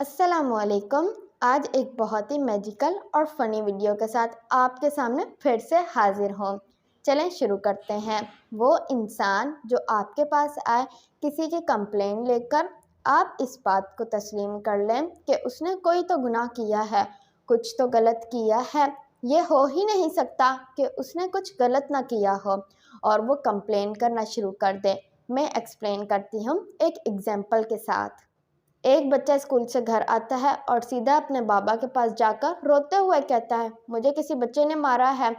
अस्सलामुअलैकुम। आज एक बहुत ही मैजिकल और फ़नी वीडियो के साथ आपके सामने फिर से हाजिर हूँ। चलें शुरू करते हैं। वो इंसान जो आपके पास आए किसी की कंप्लेन लेकर, आप इस बात को तस्लीम कर लें कि उसने कोई तो गुनाह किया है, कुछ तो गलत किया है। ये हो ही नहीं सकता कि उसने कुछ गलत ना किया हो और वो कंप्लेन करना शुरू कर दे। मैं एक्सप्लेन करती हूँ एक एग्जाम्पल के साथ। एक बच्चा स्कूल से घर आता है और सीधा अपने बाबा के पास जाकर रोते हुए कहता है, मुझे किसी बच्चे ने मारा है।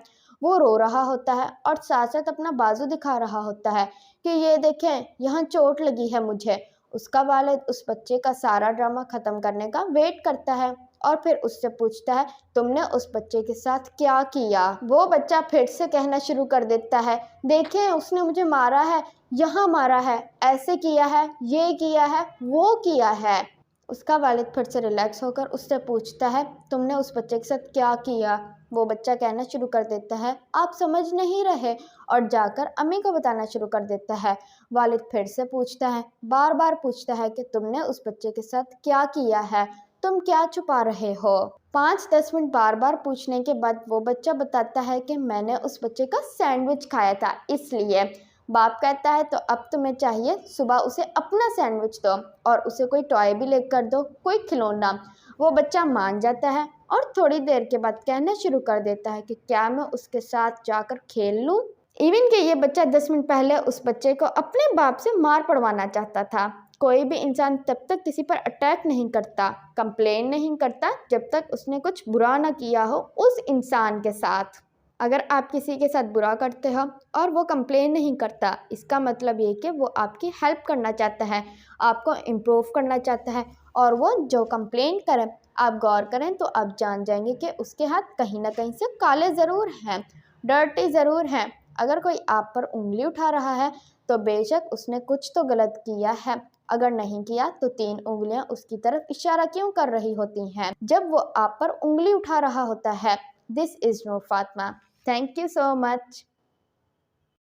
वो रो रहा होता है और साथ साथ अपना बाजू दिखा रहा होता है कि ये देखें, यहाँ चोट लगी है मुझे। उसका वालिद उस बच्चे का सारा ड्रामा ख़त्म करने का वेट करता है और फिर उससे पूछता है, तुमने उस बच्चे के साथ क्या किया। वो बच्चा फिर से कहना शुरू कर देता है, देखें उसने मुझे मारा है, यहाँ मारा है, ऐसे किया है, ये किया है, वो किया है। उसका वालिद फिर से रिलैक्स होकर उससे पूछता है, तुमने उस बच्चे के साथ क्या किया। वो बच्चा कहना शुरू कर देता है, आप समझ नहीं रहे, और जाकर अम्मी को बताना शुरू कर देता है। वालिद फिर से पूछता है, बार बार पूछता है कि तुमने उस बच्चे के साथ क्या किया है, तुम क्या छुपा रहे हो। 5-10 मिनट बार बार पूछने के बाद वो बच्चा बताता है कि मैंने उस बच्चे का सैंडविच खाया था इसलिए। बाप कहता है, तो अब तुम्हें चाहिए सुबह उसे अपना सैंडविच दो और उसे कोई टॉय भी लेकर दो, कोई खिलौना। वो बच्चा मान जाता है और थोड़ी देर के बाद कहना शुरू कर देता है कि क्या मैं उसके साथ जाकर खेल लूं। इवन कि ये बच्चा 10 मिनट पहले उस बच्चे को अपने बाप से मार पड़वाना चाहता था। कोई भी इंसान तब तक किसी पर अटैक नहीं करता, कंप्लेन नहीं करता, जब तक उसने कुछ बुरा ना किया हो उस इंसान के साथ। अगर आप किसी के साथ बुरा करते हो और वो कंप्लेन नहीं करता, इसका मतलब ये कि वो आपकी हेल्प करना चाहता है, आपको इम्प्रूव करना चाहता है। और वो जो कंप्लेन करें, आप गौर करें तो आप जान जाएंगे कि उसके हाथ कहीं ना कहीं से काले ज़रूर हैं, डर्टी ज़रूर हैं। अगर कोई आप पर उंगली उठा रहा है तो बेशक उसने कुछ तो गलत किया है। अगर नहीं किया तो 3 उंगलियां उसकी तरफ इशारा क्यों कर रही होती हैं जब वो आप पर उंगली उठा रहा होता है। This is Noor Fatima. Thank you so much.